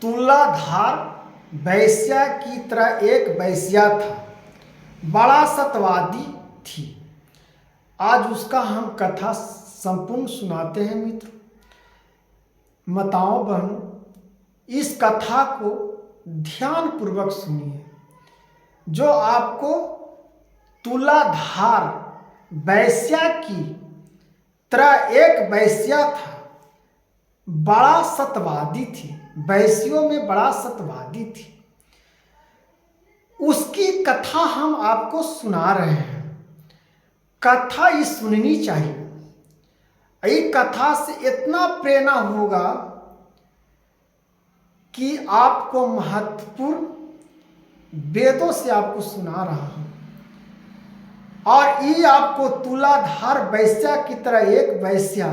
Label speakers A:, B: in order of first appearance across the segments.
A: तुलाधार वैश्या की तरह एक वैश्या था, बड़ा सत्यवादी थी। आज उसका हम कथा संपूर्ण सुनाते हैं मित्र। माताओं बहनों, इस कथा को ध्यान पूर्वक सुनिए, जो आपको तुलाधार वैश्या की तरह एक वैश्या था, बड़ा सत्यवादी थी, वैश्यों में बड़ा सत्यवादी थी, उसकी कथा हम आपको सुना रहे हैं। कथा ये सुननी चाहिए। ये कथा से इतना प्रेरणा होगा कि आपको महत्वपूर्ण वेदों से आपको सुना रहा हूं, और ये आपको तुलाधार वैश्या की तरह एक वैश्या,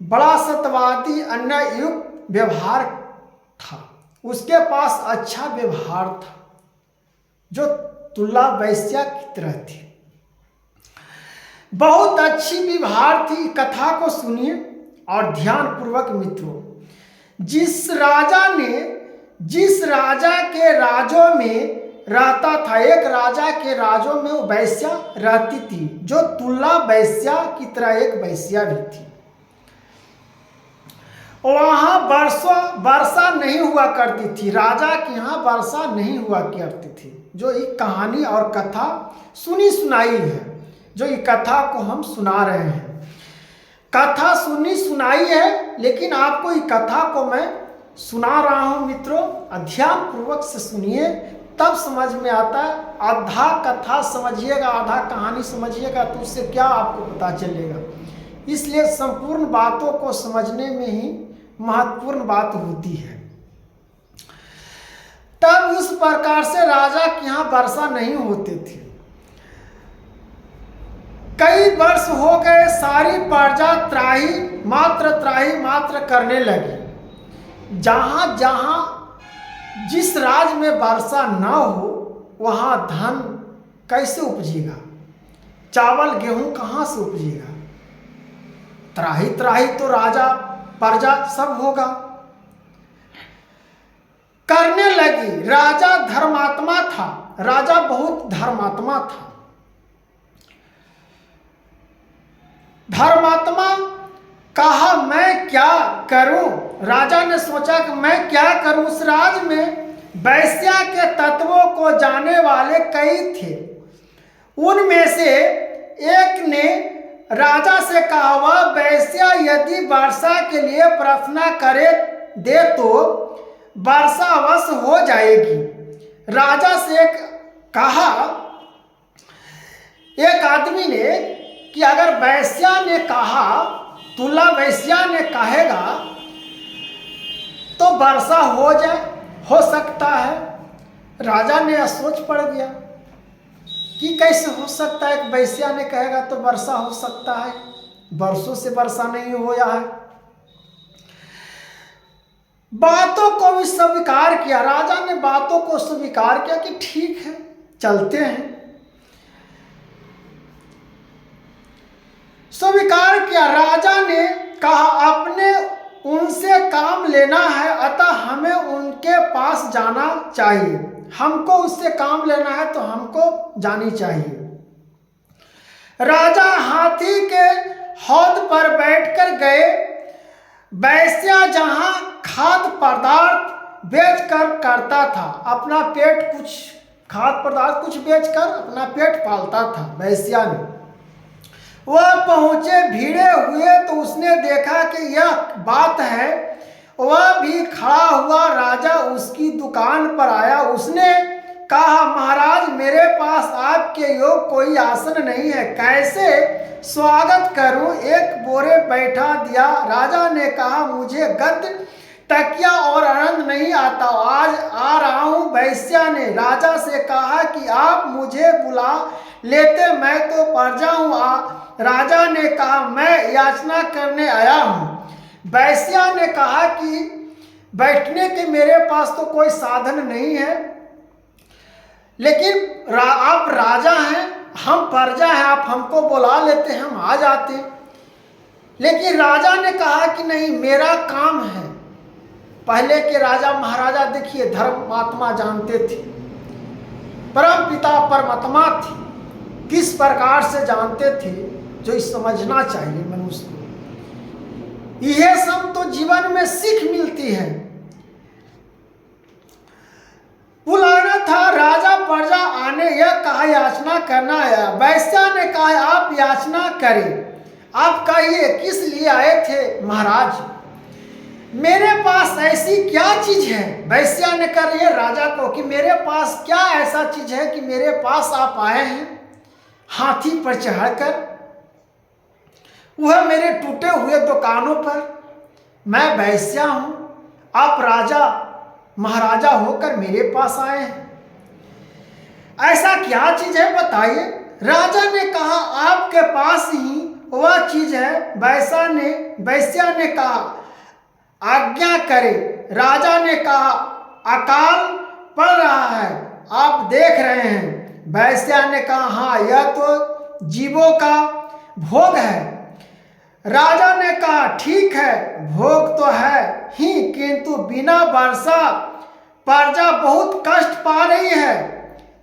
A: बड़ा सत्यवादी, अन्याययुक्त व्यवहार था, उसके पास अच्छा व्यवहार था, जो तुला वैश्या की तरह थी, बहुत अच्छी व्यवहार थी। कथा को सुनिए और ध्यान पूर्वक मित्रों। जिस राजा के राज्यों में रहता था, एक राजा के राज्यों में वो वैश्या रहती थी, जो तुला वैश्या की तरह एक वैश्या भी थी। वहां वर्षा नहीं हुआ करती थी, राजा के यहाँ वर्षा नहीं हुआ करती थी। जो एक कहानी और कथा सुनी सुनाई है, जो ये कथा को हम सुना रहे हैं। कथा सुनी सुनाई है, लेकिन आपको ये कथा को मैं सुना रहा हूं मित्रों। ध्यान पूर्वक से सुनिए, तब समझ में आता है। आधा कथा समझिएगा, आधा कहानी समझिएगा, तो उससे क्या आपको पता चलेगा। इसलिए संपूर्ण बातों को समझने में ही महत्वपूर्ण बात होती है। तब उस प्रकार से राजा के यहाँ वर्षा नहीं होती थी। कई वर्ष हो गए, सारी प्रजा त्राही मात्र करने लगी। जहां जहां जिस राज्य में वर्षा न हो, वहां धन कैसे उपजेगा, चावल गेहूं कहां से उपजेगा। त्राही तो राजा प्रजा सब होगा। करने लगी। राजा धर्मात्मा था, राजा बहुत धर्मात्मा था। धर्मात्मा कहा, मैं क्या करूं। राजा ने सोचा कि मैं क्या करूं। उस राज्य में वैश्या के तत्वों को जानने वाले कई थे। उनमें से एक ने राजा से कहा, वह वैश्या यदि वर्षा के लिए प्रार्थना करे दे तो वर्षा अवश्य हो जाएगी। राजा से कहा एक आदमी ने कि अगर वैश्या ने कहा, तुला वैश्या ने कहेगा तो वर्षा हो सकता है। राजा ने सोच पड़ गया कि कैसे हो सकता है, एक वैश्या ने कहेगा तो वर्षा हो सकता है, वर्षों से वर्षा नहीं होया है। बातों को भी स्वीकार किया। राजा ने बातों को स्वीकार किया कि ठीक है, चलते हैं। स्वीकार किया। राजा ने कहा, अपने उनसे काम लेना है, अतः हमें उनके पास जाना चाहिए। हमको उससे काम लेना है तो हमको जानी चाहिए। राजा हाथी के हौद पर बैठकर गए। वैश्या जहां खाद्य पदार्थ बेचकर करता था, अपना पेट कुछ खाद्य पदार्थ कुछ बेचकर अपना पेट पालता था वैश्या ने। वह पहुंचे, भीड़े हुए तो उसने देखा कि यह बात है। वह भी खड़ा हुआ। राजा उसकी दुकान पर आया। उसने कहा, महाराज, मेरे पास आपके योग कोई आसन नहीं है, कैसे स्वागत करूं। एक बोरे बैठा दिया। राजा ने कहा, मुझे गद्य, तकिया और आनंद नहीं आता, आज आ रहा हूं। वैश्या ने राजा से कहा कि आप मुझे बुला लेते, मैं तो प्रजा हूं। राजा ने कहा, मैं याचना करने आया हूं। वैश्या ने कहा कि बैठने के मेरे पास तो कोई साधन नहीं है, लेकिन आप राजा हैं, हम प्रजा हैं, आप हमको बुला लेते, हम आ जाते। लेकिन राजा ने कहा कि नहीं, मेरा काम है, पहले के राजा महाराजा देखिए धर्मात्मा जानते थे, परम पिता परमात्मा थे, किस प्रकार से जानते थे जो समझना चाहिए मनुष्य को। यह सब तो जीवन में सीख मिलती है। बुलाना था राजा प्रजा आने, यह कहा याचना करना आया। वैश्या ने कहा आप याचना करें, आप कहिए किस लिए आए थे महाराज, मेरे पास ऐसी क्या चीज है। वैश्या ने कर रही है राजा को कि मेरे पास क्या ऐसा चीज है कि मेरे पास आप आए हैं हाथी पर चढ़कर, वह मेरे टूटे हुए दुकानों पर। मैं वैश्या हूं, आप राजा महाराजा होकर मेरे पास आए हैं, ऐसा क्या चीज है बताइए। राजा ने कहा आपके पास ही वह चीज है। वैश्या ने कहा आज्ञा करे। राजा ने कहा अकाल पड़ रहा है, आप देख रहे हैं। वैश्या ने कहा हाँ, यह तो जीवों का भोग है। राजा ने कहा ठीक है, भोग तो है ही, किंतु बिना वर्षा प्रजा बहुत कष्ट पा रही है,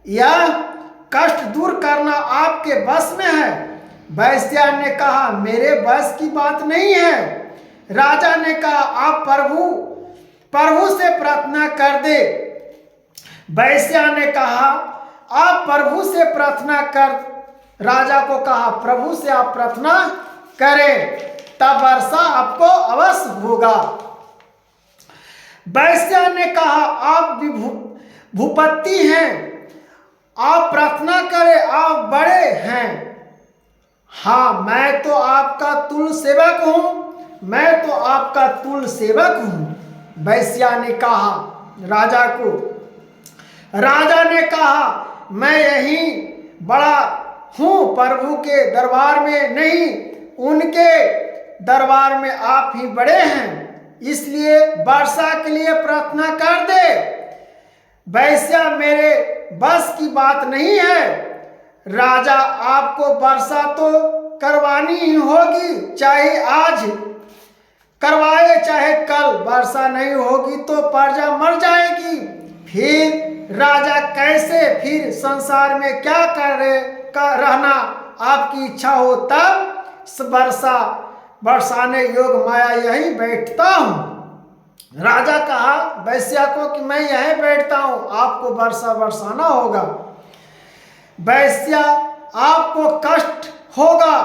A: यह कष्ट दूर करना आपके बस में है। वैश्या ने कहा मेरे बस की बात नहीं है। राजा ने कहा आप प्रभु से प्रार्थना कर दे। वैश्या ने कहा आप प्रभु से प्रार्थना कर, राजा को कहा प्रभु से आप प्रार्थना करें, तब वर्षा आपको अवश्य होगा। वैश्या ने कहा आप भूपति हैं, आप प्रार्थना करें, आप बड़े हैं। हाँ, मैं तो आपका तुल्य सेवक हूं, मैं तो आपका तुल्य सेवक हूं। वैश्या ने कहा राजा को, राजा ने कहा मैं यही बड़ा हूं, प्रभु के दरबार में नहीं, उनके दरबार में आप ही बड़े हैं, इसलिए वर्षा के लिए प्रार्थना कर दे। वैश्या मेरे बस की बात नहीं है। राजा आपको वर्षा तो करवानी ही होगी, चाहे आज करवाए चाहे कल, वर्षा नहीं होगी तो प्रजा मर जाएगी। फिर राजा कैसे फिर संसार में क्या रहना आपकी इच्छा हो, तब बरसाने योग माया यहीं बैठता हूं। राजा कहा वैश्या को कि मैं यहीं बैठता हूं, आपको वर्षा बरसाना होगा। वैश्या आपको कष्ट होगा,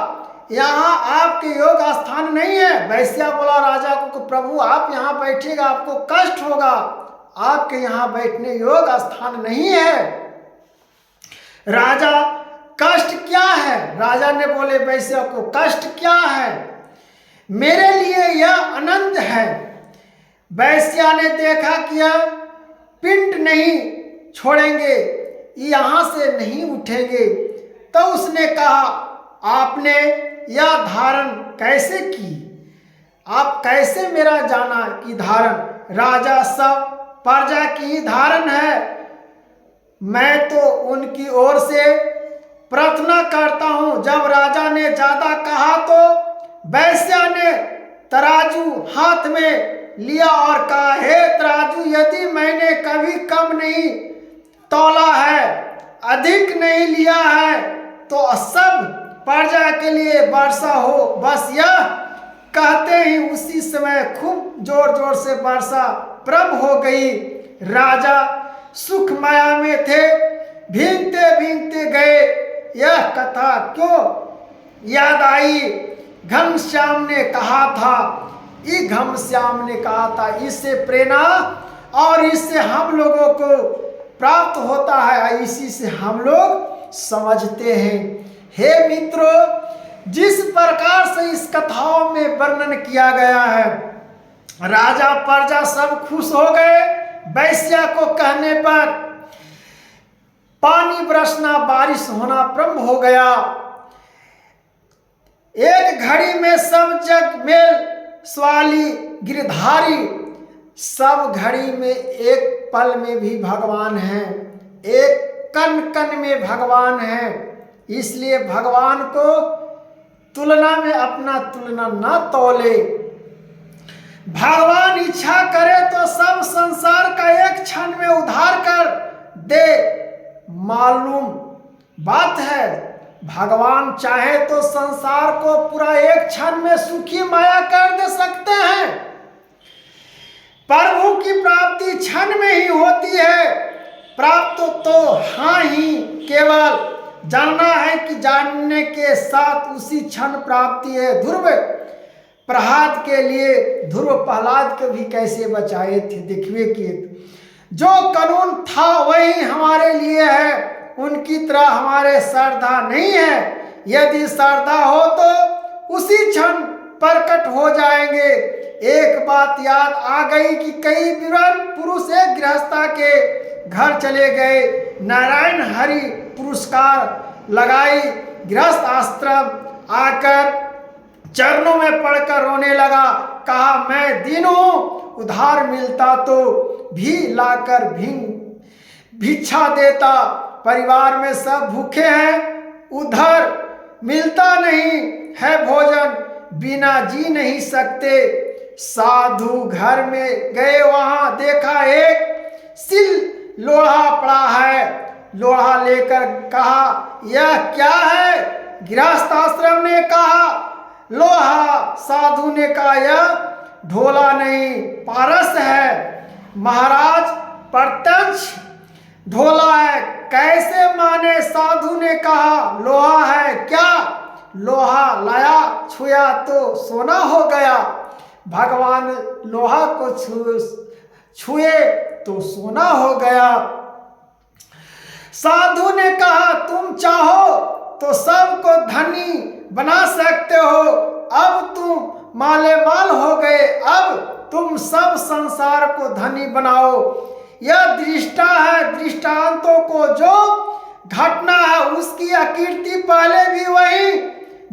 A: यहाँ आपके योग स्थान नहीं है। वैश्या बोला राजा को कि प्रभु आप यहाँ बैठिएगा, आपको कष्ट होगा, आपके यहाँ बैठने योग स्थान नहीं है। राजा कष्ट क्या है? राजा ने बोले वैश्या को कष्ट क्या है, मेरे लिए यह आनंद है। वैश्या ने देखा कि यह पिंड नहीं छोड़ेंगे, यहाँ से नहीं उठेंगे, तो उसने कहा आपने यह धारण कैसे की, आप कैसे मेरा जाना कि धारण? राजा सब प्रजा की ही धारण है, मैं तो उनकी ओर से प्रार्थना करता हूं। जब राजा ने ज्यादा कहा तो वैश्या ने तराजू हाथ में लिया और कहा हे तराजू, यदि मैंने कभी कम नहीं तौला है, अधिक नहीं लिया है, तो सब प्रजा के लिए वर्षा हो। बस यह कहते ही उसी समय खूब जोर जोर से वर्षा प्रबल हो गई। राजा सुख माया में थे, भीगते भीगते गए। यह कथा क्यों याद आई? घनश्याम ने कहा था, घनश्याम ने कहा था, इससे प्रेरणा और इससे हम लोगों को प्राप्त होता है, इसी से हम लोग समझते हैं। हे मित्रों, जिस प्रकार से इस कथाओं में वर्णन किया गया है, राजा प्रजा सब खुश हो गए। वैश्या को कहने पर पानी बरसना, बारिश होना प्रारंभ हो गया। एक घड़ी में सब जग में स्वाली गिरधारी, सब घड़ी में एक पल में भी भगवान है, एक कण कण में भगवान है। इसलिए भगवान को तुलना में अपना तुलना न तोले। भगवान इच्छा करे तो मालूम बात है। भगवान चाहे तो संसार को पूरा एक क्षण में सुखी माया कर दे सकते हैं। प्रभु की प्राप्ति क्षण में ही होती है। प्राप्त तो हाँ ही, केवल जानना है कि जानने के साथ उसी क्षण प्राप्ति है। ध्रुव प्रहलाद के लिए ध्रुव प्रहलाद को भी कैसे बचाए थे, देखिए कि जो कानून था वही हमारे लिए है, उनकी तरह हमारे श्रद्धा नहीं है। यदि श्रद्धा हो तो उसी क्षण प्रकट हो जाएंगे। एक बात याद आ गई कि कई वीरान पुरुष एक गृहस्था के घर चले गए, नारायण हरि पुरस्कार लगाई। गृहस्थ आश्रम आकर चरणों में पड़कर रोने लगा। कहा, मैं दिन हूं, उधार मिलता तो भी लाकर भिक्षा देता। परिवार में सब भूखे हैं, उधर मिलता नहीं है भोजन, बिना जी नहीं सकते। साधु घर में गए, वहां देखा एक सिल लोढ़ा पड़ा है। लोढ़ा लेकर कहा, यह क्या है? गृहस्थ आश्रम ने कहा, लोहा। साधु ने कहा, यह ढोला नहीं, पारस है। महाराज, प्रत्यक्ष ढोला है, कैसे माने? साधु ने कहा, लोहा है। क्या? लोहा लाया, छुआ तो सोना हो गया। भगवान लोहा को छुए तो सोना हो गया। साधु ने कहा, तुम चाहो तो सबको धनी बना सकते हो। अब तुम माले माल हो गए, अब तुम सब संसार को धनी बनाओ। यह दृष्टा है, दृष्टांतों को जो घटना है उसकी आकृति पहले भी वही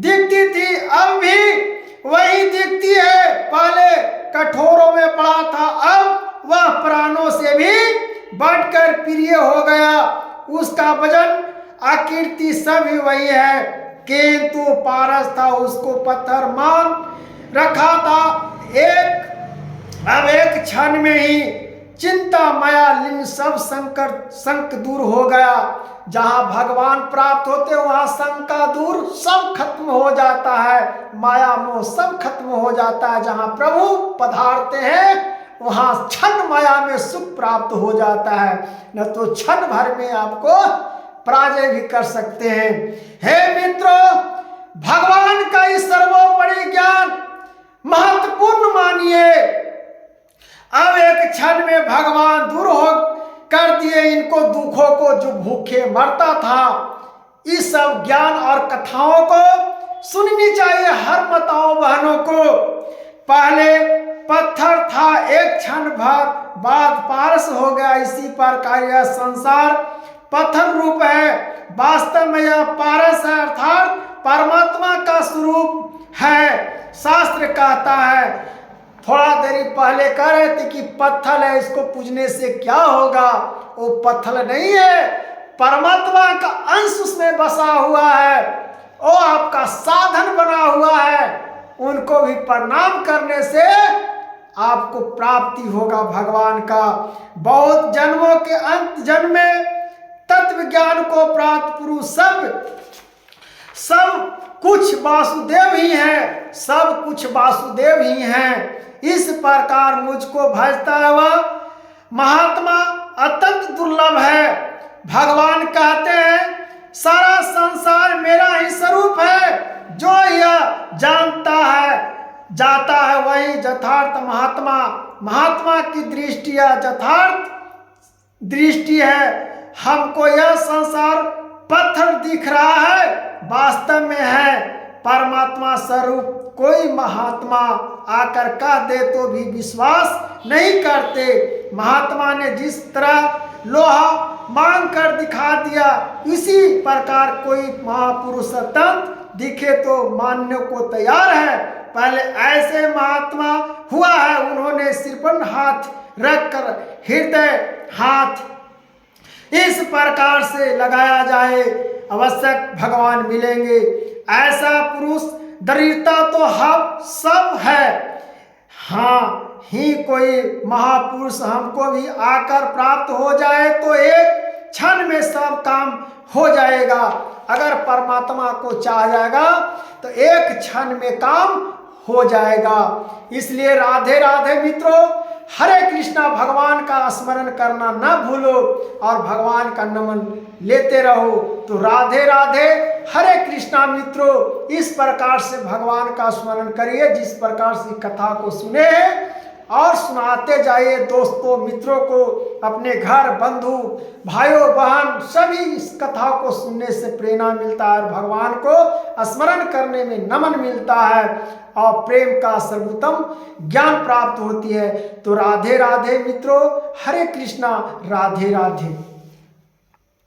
A: दिखती थी, अब भी वही दिखती है। पहले कठोरों में पड़ा था, अब वह प्राणों से भी बढ़कर प्रिय हो गया। उसका वजन आकृति सभी वही है, किंतु पारस था, उसको पत्थर मान रखा था। अब एक क्षण में ही चिंता माया लिंग सब संक दूर हो गया। जहां भगवान प्राप्त होते वहां शंका दूर, सब खत्म हो जाता है, माया मोह सब खत्म हो जाता है। जहां प्रभु पधारते हैं वहां क्षण माया में सुख प्राप्त हो जाता है, न तो क्षण भर में आपको पराजय भी कर सकते हैं। हे मित्रों, भगवान का इस सर्वोपरि ज्ञान महत्वपूर्ण मानिए। अब एक क्षण में भगवान दूर हो कर दिए इनको दुखों को, जो भूखे मरता था। इस सब ज्ञान और कथाओं को सुननी चाहिए हर माताओं बहनों को। पहले पत्थर था, एक क्षण भर बाद पारस हो गया। इसी प्रकार यह संसार पत्थर रूप है, वास्तव में यह पारस है, अर्थात परमात्मा का स्वरूप है। शास्त्र कहता है, थोड़ा देरी पहले कह रहे थे कि पत्थर है, इसको पूजने से क्या होगा? वो पत्थर नहीं है, परमात्मा का अंश उसमें बसा हुआ है, वो आपका साधन बना हुआ है। उनको भी प्रणाम करने से आपको प्राप्ति होगा भगवान का। बहुत जन्मों के अंत जन्म में तत्व ज्ञान को प्राप्त पुरुष सब कुछ वासुदेव ही है, सब कुछ वासुदेव ही हैं। इस प्रकार मुझको भजता हुआ महात्मा अत्यंत दुर्लभ है। भगवान कहते हैं, सारा संसार मेरा ही स्वरूप है। जो यह जानता है जाता है वही यथार्थ महात्मा। महात्मा की दृष्टि यथार्थ दृष्टि है। हमको यह संसार पत्थर दिख रहा है, वास्तव में है परमात्मा स्वरूप। कोई महात्मा आकर कह दे तो भी विश्वास नहीं करते। महात्मा ने जिस तरह लोहा मांग कर दिखा दिया, इसी प्रकार कोई महापुरुष अत्यंत दिखे तो मानने को तैयार है। पहले ऐसे महात्मा हुआ है, उन्होंने सिर पर हाथ रखकर हृदय हाथ इस प्रकार से लगाया जाए, अवश्य भगवान मिलेंगे। ऐसा पुरुष दरिद्रता तो हम सब है। हाँ ही कोई महापुरुष हमको भी आकर प्राप्त हो जाए तो एक क्षण में सब काम हो जाएगा। अगर परमात्मा को चाह जाएगा तो एक क्षण में काम हो जाएगा। इसलिए राधे राधे मित्रों, हरे कृष्णा भगवान का स्मरण करना न भूलो और भगवान का नमन लेते रहो। तो राधे राधे हरे कृष्णा मित्रों, इस प्रकार से भगवान का स्मरण करिए जिस प्रकार से कथा को सुने हैं, और सुनाते जाइए दोस्तों मित्रों को, अपने घर बंधु भाइयों बहन सभी इस कथा को सुनने से प्रेरणा मिलता है, भगवान को स्मरण करने में नमन मिलता है और प्रेम का सर्वोत्तम ज्ञान प्राप्त होती है। तो राधे राधे मित्रों, हरे कृष्णा, राधे राधे।